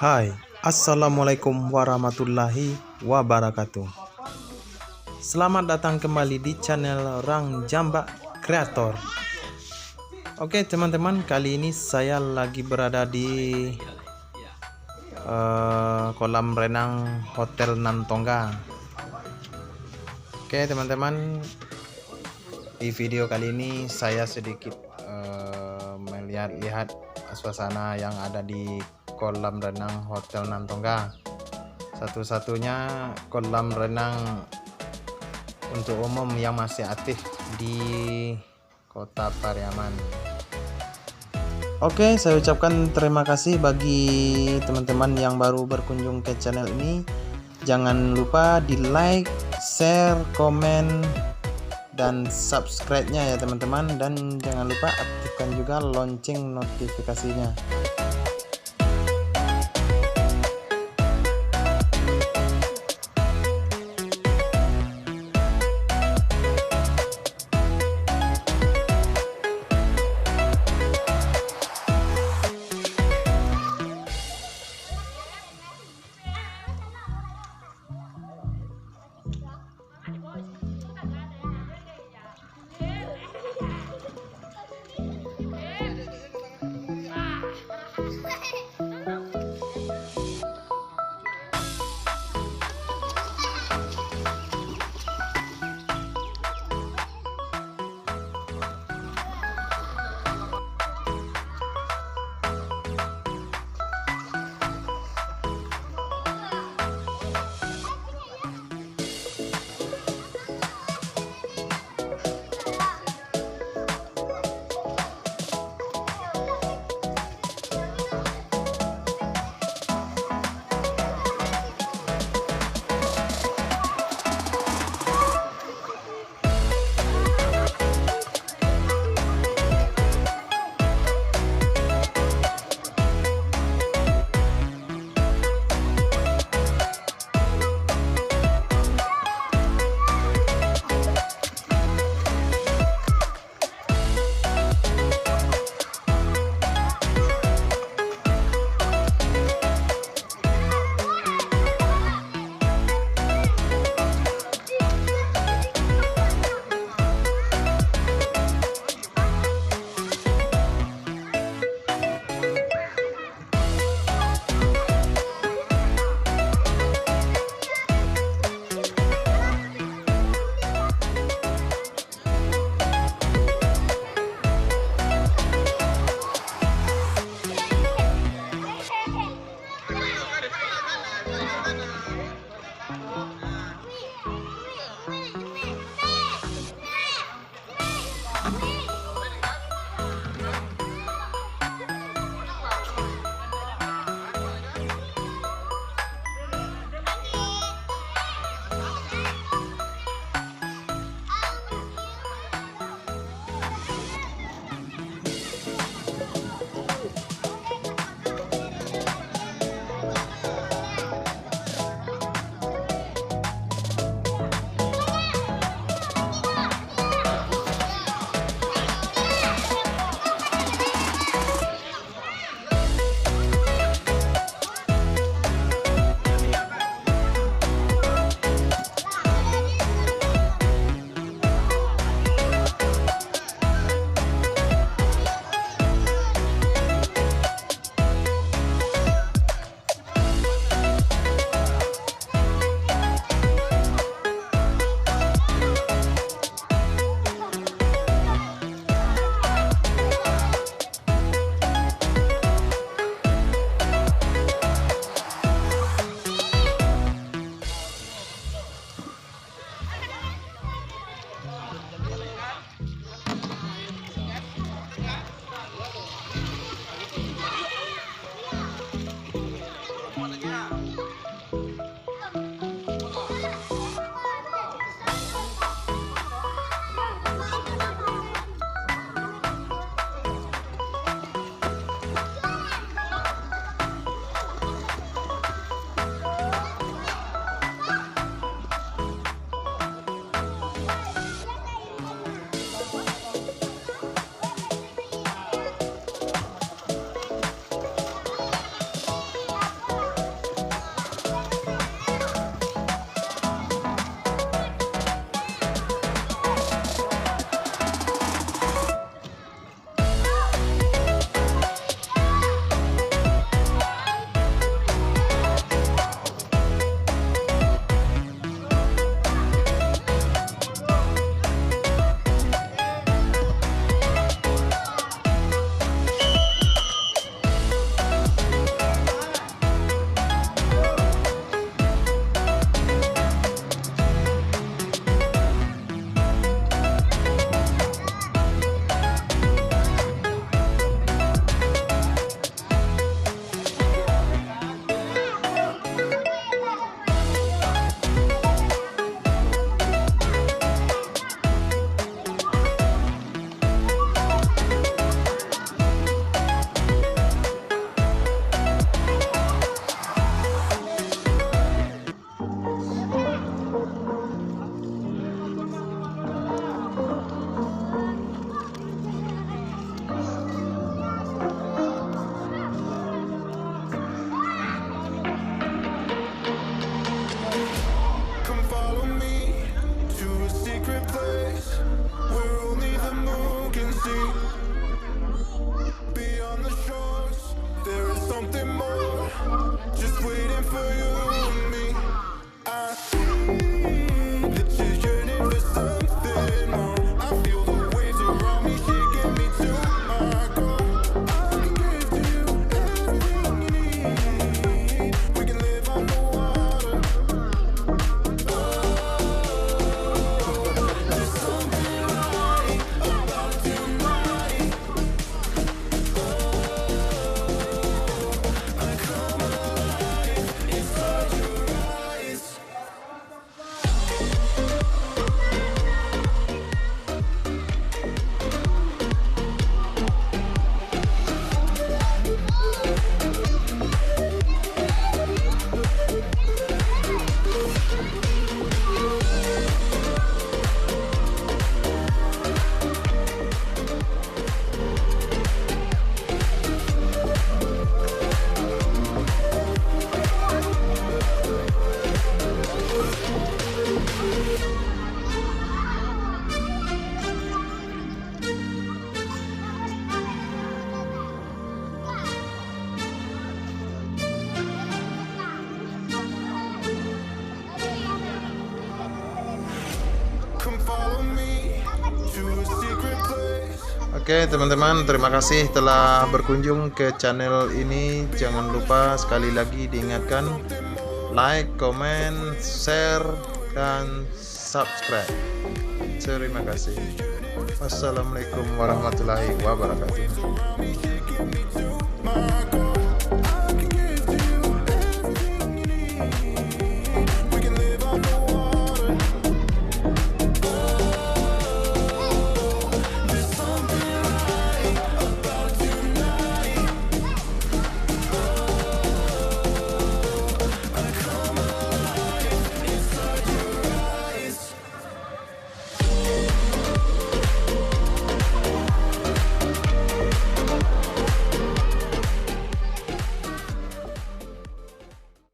Hai, Assalamualaikum warahmatullahi wabarakatuh. Selamat datang kembali di channel Rang Jambak Kreator. Oke teman-teman, kali ini saya lagi berada di kolam renang Hotel Nantongga. Oke teman-teman, di video kali ini saya sedikit melihat suasana yang ada di kolam renang Hotel Nantongga, satu-satunya kolam renang untuk umum yang masih aktif di Kota Pariaman. Oke, saya ucapkan terima kasih bagi teman-teman yang baru berkunjung ke channel ini. Jangan lupa di like, share, komen, dan subscribe-nya ya teman-teman, dan jangan lupa aktifkan juga lonceng notifikasinya. Oke teman-teman, terima kasih telah berkunjung ke channel ini. Jangan lupa sekali lagi diingatkan, like, comment, share, dan subscribe. Terima kasih. Wassalamualaikum warahmatullahi wabarakatuh.